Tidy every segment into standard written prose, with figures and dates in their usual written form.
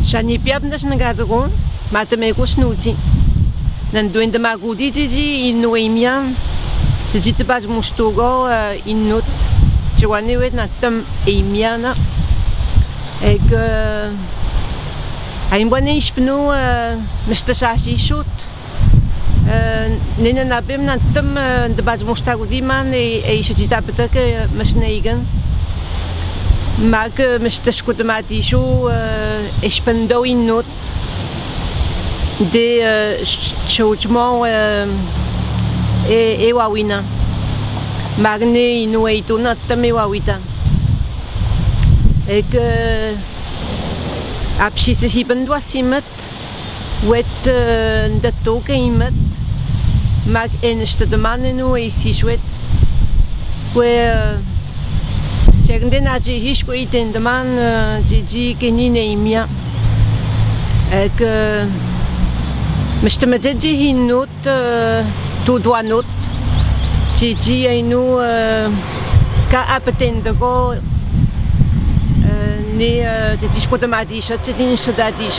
Shani piapnas nagadogon, matamekos nuti. Nandoen de magudi ji inuemian, de jitbas mustogo inut. Joanie wet natam emiana. Ik een bonne ispno Mr. Sashi shoot. Nina nabim natam de bas mustagudi man e jita betake mesnegen. Maar Mr. Scutamati show ispendo inut. De chojmo e wawina. Magne inueito natam e wawita. Ik abschisse hiben dwasimet wet de toke imet mag enste de manenu e siswet we zeggen den aje hisco iten de man ji kenine imia ik miste meje hinut tu douanot ji inu ka apetende go ne je scutamati je din stati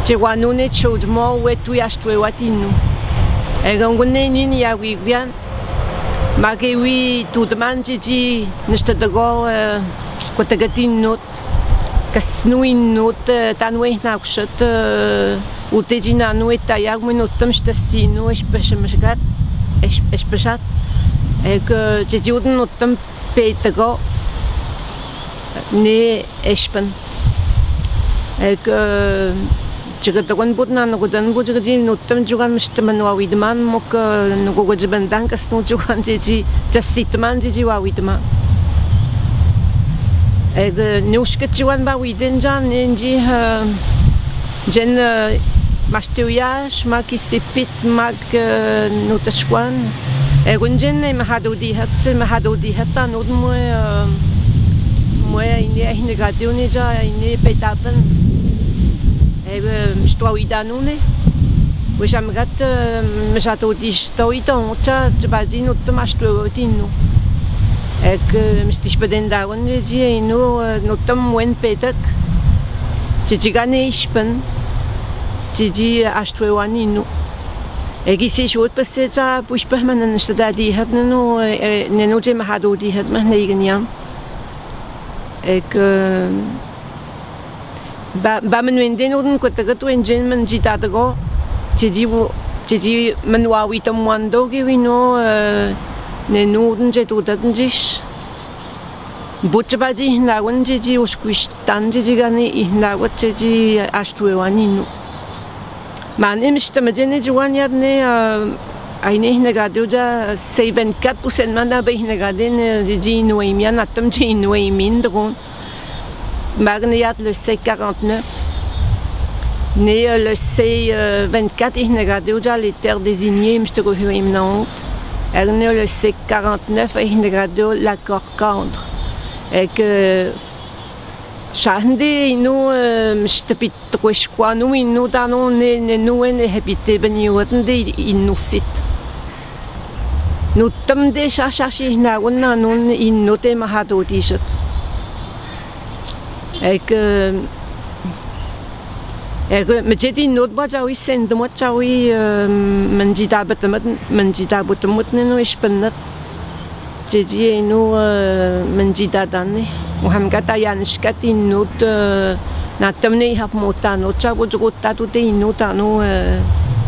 je guanune chojmo we tu yastwe watinu egonne ni ya wibian magewi tu demanje ji nestadago kotagatin not kasnuin not tanwe nakshat utejina no etayag minutam stasino espeshmsgat espeshat je juden notam petago ne espen ik jigatagon budna nogodan bujigi notam jugan mishtaman wawidman mok nogojban dankas no jugan ji jasitman ji wawidman ik neushket jugan ba widen jan enji jen mastuyash makisipit mag notashwan egunjen mahadodi hatta nodmo moi ini hinegadione ja ini petapen mstwaidanune we jamgat mjatodi stoiton cha jbajin utmastwotinu ek mstishbedendagon ji inu notam wen petak jigane ispen ji astwewaninu egisi shot passeja pushpahman nstadadi hatnu nenu je mahadodi hat mahnegen ik ba menwende noden kotagat wenjen men jitadago ji menwawi tamwando gewino ne noden je dodatnjis butchabaji nagon ji uskuistan ji gane ihnagot ji astwewaninu man imstamajene jiwan yadne Aine negaduja 74% mana be negaden ji noemian atam ji noemin dron magniat le C49 né le C24 negaduja les terres désignées mstgohuimnant erne le C49 negadu l'accord cadre et que Shahende ino mstapit kweshkwanu ino dano ne noen habite beniwatende inusit Nutam de shashi na wonna non in note mahado t-shirt. Ik mejeti not bajawi send mo chawi manjita butamut no ispenat. Jeji no manjita danne. Muham kata yanshkati not natamne hap mota no chawo jota to de nota no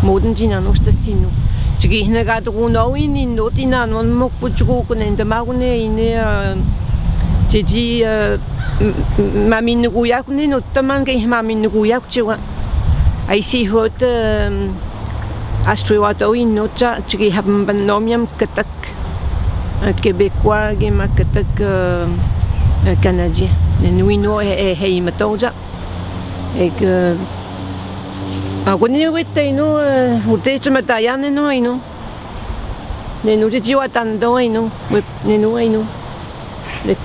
moden jina no stasino. Jigi nagado no in notina non mo pujugo kun de magune ine jeji mamin guyak ne notaman ke mamin guyak chewa ai si hot astrewato in nocha jigi haben banomiam katak québécois ge makatak canadien ne no he matoja et que Agoni wete ino ute matayane no ino nenu jiwa tando ino nenu ino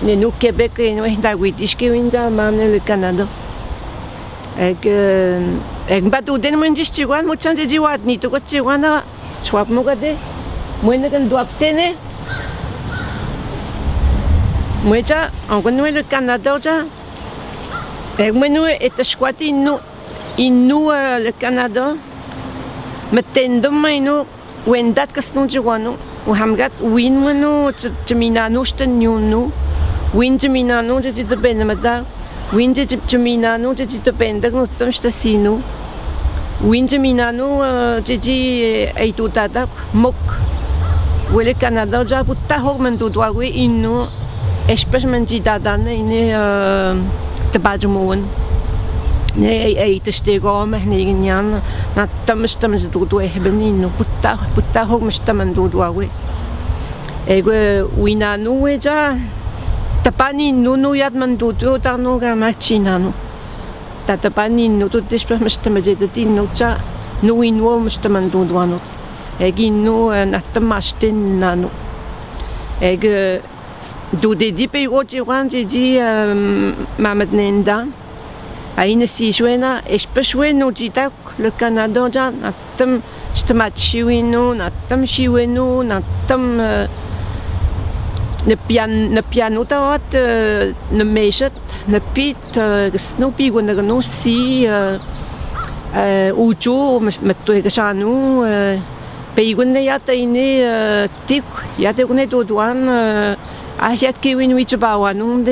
nenu Québec ino da witiske winda mamne le Canada ek batu den mun jiwan mo chanje jiwa ni to chiwana swap mo gade mo ne kan duaptene mo cha agoni le Canada ja Moi, est squat le Canada, mais tendom ino, wendat kaston jiwano, ou hamgat win mano, jaminano stenyono, win jaminano, jadi de benamada, win jaminano, jadi de bendak no tom stasino, win jaminano, jadi aitu tadak mok, wele Canada ja putta hok mentuduawe ino, espes menjidadana ini tebajumoan. Nee, het is tegen mij niet aan. Na tamstam ze doe hebben niet. Putta hoog mestam doe we. Ego wina nu ja. Tapani nu yad man doe daar nu ga machina nu. Tapani nu doe dus mestam ze dat nu ja. Nu in wo mestam doe nu. Ego nu na tamastin nanu. Ego doe die pe oje wanje die mamet nenda. Aïne si jouena, et je peux jouer nos jitak, le Canada, natam, stamat chiwino, natam chiwino, natam, ne piano tawat, ne mejet, ne pit, snoopy, no si, ujo, metto gashanu, peigunne yata ine, tik, yate gune doduan, asiat kiwin wichabawanung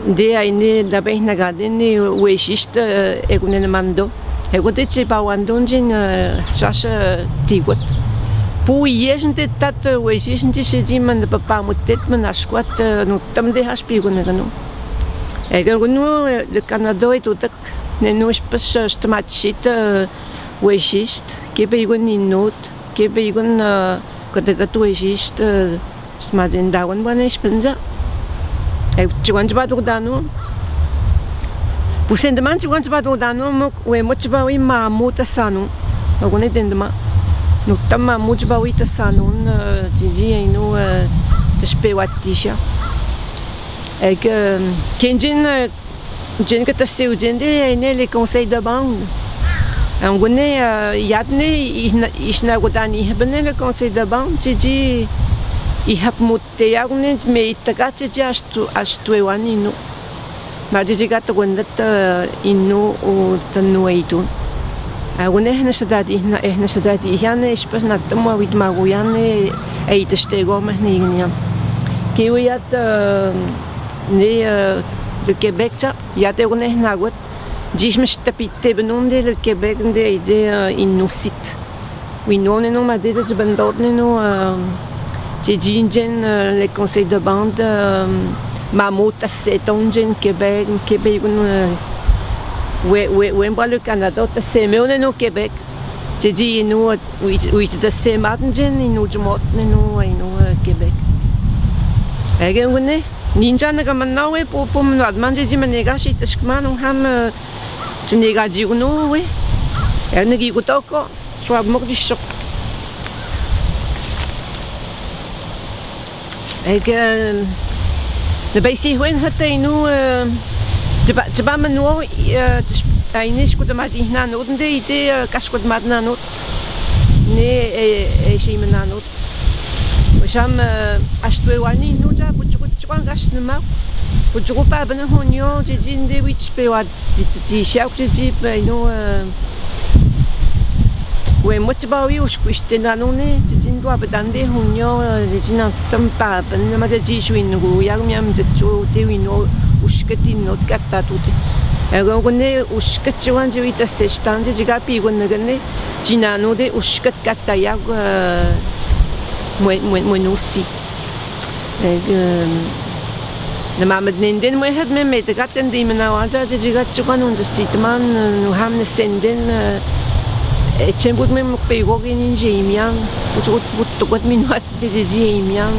de aine da bem na gadene o existe egunen mando egote che bawandonjin sasha tigot pu yesente tat o existe se man de papa mutet man asquat no tam de haspigon no egonu le Canada et tout ne no espes stomachit o existe que begon inot que begon que tu existe smazendagon bana espenja Cuando va a dano, pues en demás cuando va a dano, we much va a mamuta sano, no con el endema, no tama much va a sano, gigi no te spewatisha. Kenjin que te seu gente les conseils de bande. On connaît yadne isna godani hebben le conseil de bande, gigi. I heb moeten jagen met de katje als twee wanneer. Maar die gaat gewoon dat in nu te nooit doen. Wanneer is dat die gaan is pas na te mooi met magoyan eten steken met negen. Kijk je dat nee de Quebec ja dat gewoon echt nou goed. Dis me stapite benoemde de Quebec de in nu zit. We noemen nu maar dit is bendood nu. J'ai dit les conseils de bande, Mamot à 7 ans, Québec, oui, le Canada, c'est mieux au Québec. J'ai dit, nous, oui, c'est matin, nous, je monte, nous, Québec. Et vous voyez, ninja ne comme maintenant, oui, pour me demander, j'ai dit, mais les gars, je suis nous ham, je n'ai pas dit, nous, oui. Et nous, qui encore, je suis mort du choc. De basic when had they no de bamano Danish could have been not the Cascod Madnanot ne Shimananot. Sham Ashtuani no job, which one gas the mouth. Would you go back and honyo, the gin de which pay what the shouted jeep, I know. We much about you, question only, the gin do up and de honyo, the gin of some pap, and the mother Jiswin, who young yam the two, they we know, Ushkatin not got that. And when they Ushkatchuan to eat a sestan, the Jigapi when the Gane, Gina no de Ushkat Katayag when you see. The Mamad Ninden we had made the Gatan demon now, the Jigachuan on the seat man, who ham the sending. Chembut me pego in Jamian, which would what mean what did Jamian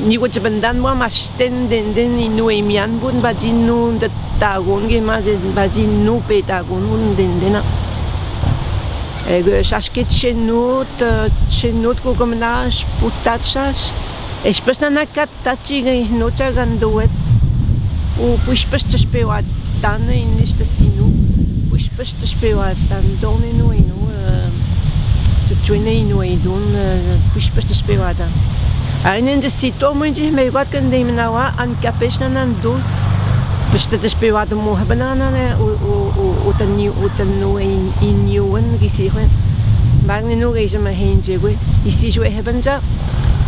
ni what bandan wa masten den in Nuemian bun bajinu the tagon gemazin bajinu petagon den dena. Shashket chenut kogomenash putachas, especially katachi no chaganduet, o pushpes pewat dana in this sinu. Push to spill at and don't know to train in push to spill at them. I in the sito, when you may what can they now and capation and those Basta despewado mo banana ne utan inyuan gisi ho magni no geja ma henje we isi jo hebanja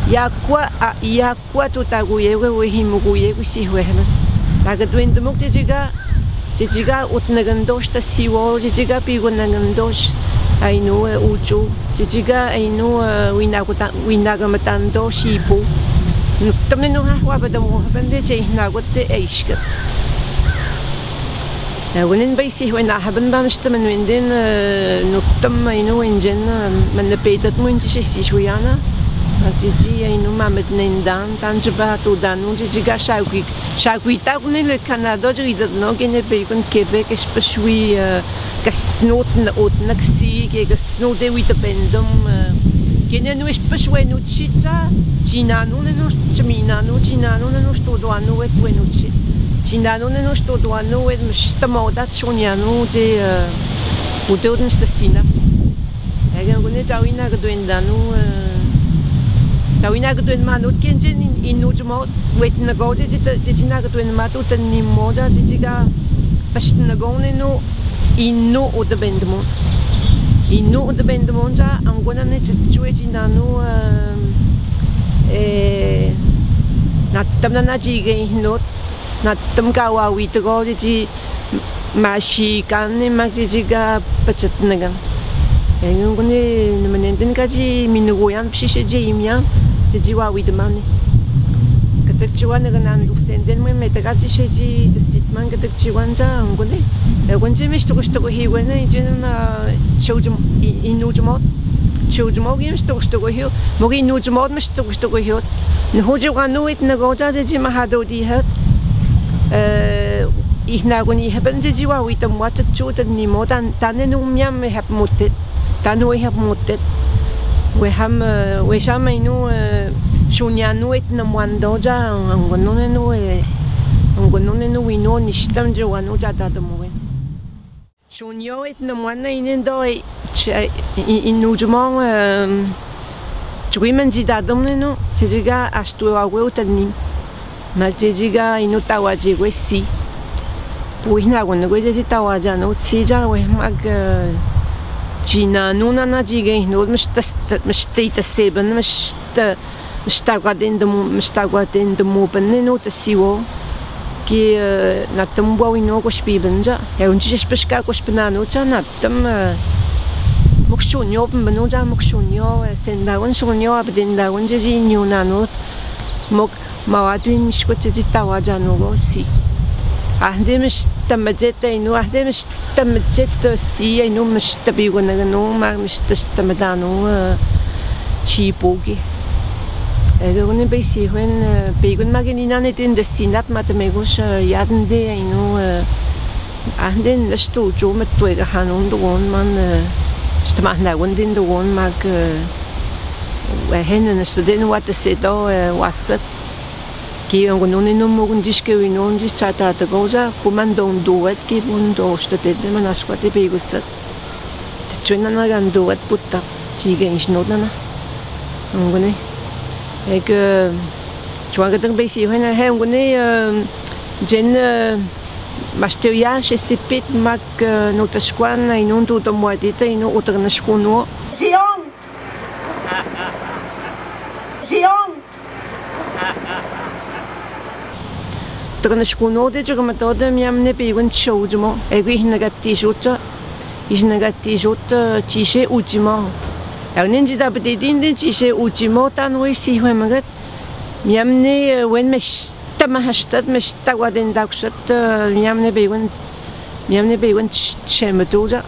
yakwa to taguye we himuguye gisi ho heban laga duende mok jiga utnagandosh ta siwo jiga pigonagandosh aino ujo jiga aino winagamatan shipu tamne no ha wa badamo bande je nagotte eishka ونن بيسي وين أحبن بامشت من ويندين نقطم إنه وينجن من البيتات مين تشي شويانا تيجي إنه ما متنين دان تانجبها تودانو تيجي كا شاكوي تاكوني لكندا جريدة نو كنا بيكون كيبك إيش بشوي كسنوت نقط نكسي كسنوت ويت بندم كنا نو إيش بشوي نوتشيتا جينانو نو جمينانو جينانو نو شتودوانو وينوتشي Cinano non sto doando e stiamo da sogniamo de udoden stasina. E gone jawina che doendano jawina che doen manut kenjen in nujmo wet na gode jina che doen matu ten ni moja jiga pastna gone no inno o de bendmo. Inno o de bendmo ja angona ne chue cinano na tamna na jiga inno na tam kawa wito ko ji mashi kan ni magjiga pachat nagan yung kuni namanentin kaji minugoyan pshishe je imya ji wa wito mani katak chiwan nagan understanden mo metagaji sheji sitman katak chiwan ja ngune gonje mishto ko hiwena ijena chojum inujmot chojum gem sto ko hiw mogi inujmot mishto ko hiw nhoje ganuit nagoja ji mahado di hat ich nagoni haben sie wa wit am wat zu den ni modan dann miam hab mutet dann we hab mutet we ham we shama inu shunyanu et na mandoja angonone no wino ni shtam je wanu jada da mo shunyo et na manna inen do inu jmon chwimen ji da domne no jiga astu wa we utan Maljejiga inu tawaji we si. Puina gwen we je tawaja no tsija we mag China nuna na jiga inu mishta seben mishtagadin de mo benno te siwo ki na tumbo inu ko spibenja e unji speshka ko spinano cha na tam mokshunyo benno ja mokshunyo sendagon shunyo abdinda unji nyu nano mok Mawadwin shkotji tawaja no si. Ahde mish tamajeta inu ahde mish tamajeta si inu mish tabigona no ma mish tamadano shipogi. Gone bei si when begun maginina net in de sinat matemegos yadende inu ahde nstu jo met twega hanun do man stamahna wondin do mag we henen student wat se do wasat ki ngonone no mogun diske winon dis chata ta goza comando duet ki bundo state de manasquate begusat tchuna na ganduet putta chiga insnodana ngone ek chwa gadang be si hena he ngone jen masteria che sepit mak no tashkwan inon tu to moadita ino utrna shkuno Giant Trana shkuno de jega matoda miam ne begun chojmo ego hinagatti shota isnagatti shota chishe ujimo erninji da bedin den chishe ujimo tan we si hwemagat miam ne wen mesh tamahastat mesh tawaden dakshat miam ne begun chematoja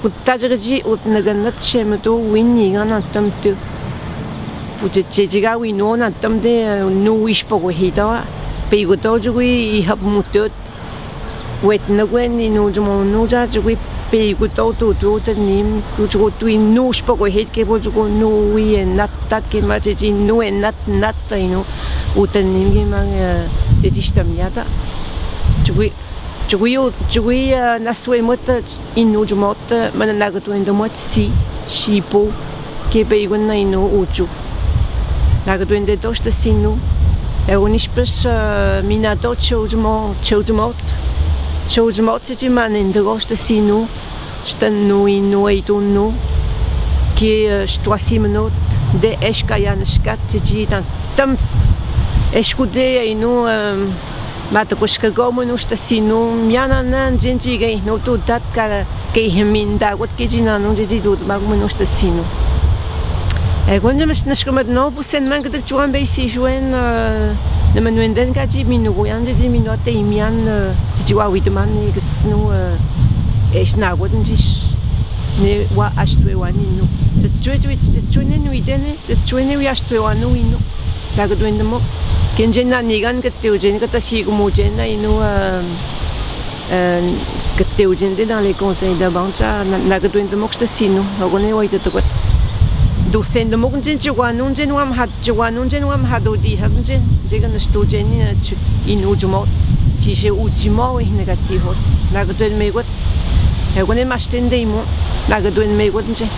utajji utnaganat chemato winni gana tamtu pujejiga we no na tamde no wish pogo hitawa Pego toji hab mutot wet na gwen ni no jmo no ja ji pego to nim ku jo tu no spoko het ke bo jo no wi nat tat ke ma ji no nat no utan nim ge ma ji stam yata ji na swe mot in no jmo man na ga to in do mot si shipo ke pego na no uju na ga to in de to sta sinu Eu nispes minato childmot ti manen de gosta sinu stan nu inu e tunu que stoasimnot de escayan scat ti tam escude e nu mata coșcă gomul sta sinu miana nan gente que no tu dat cara que heminda what que jina nu de do bagul nu sta sinu e quando mas nas como no busen man que te chuan be si joen na manuenden ka ji minu yan ji minu te imian ji wa wit man ni que snu es na what dis ne wa astwe wani nu te chuene nu idene te chuene wi astwe wanu inu la que duende mo que jenna nigan que te ujen que ta si como jenna inu que te ujen dans les conseils de banque la que duende mo que sinu ogone wa ite to do sendo mo kunjen chwa nun jen wam hat chwa nun jen wam hado di hat jen jega na sto jen in ujumo ti je ujumo e negativo la que duende me got ogone mas tende mo la que duende me got jen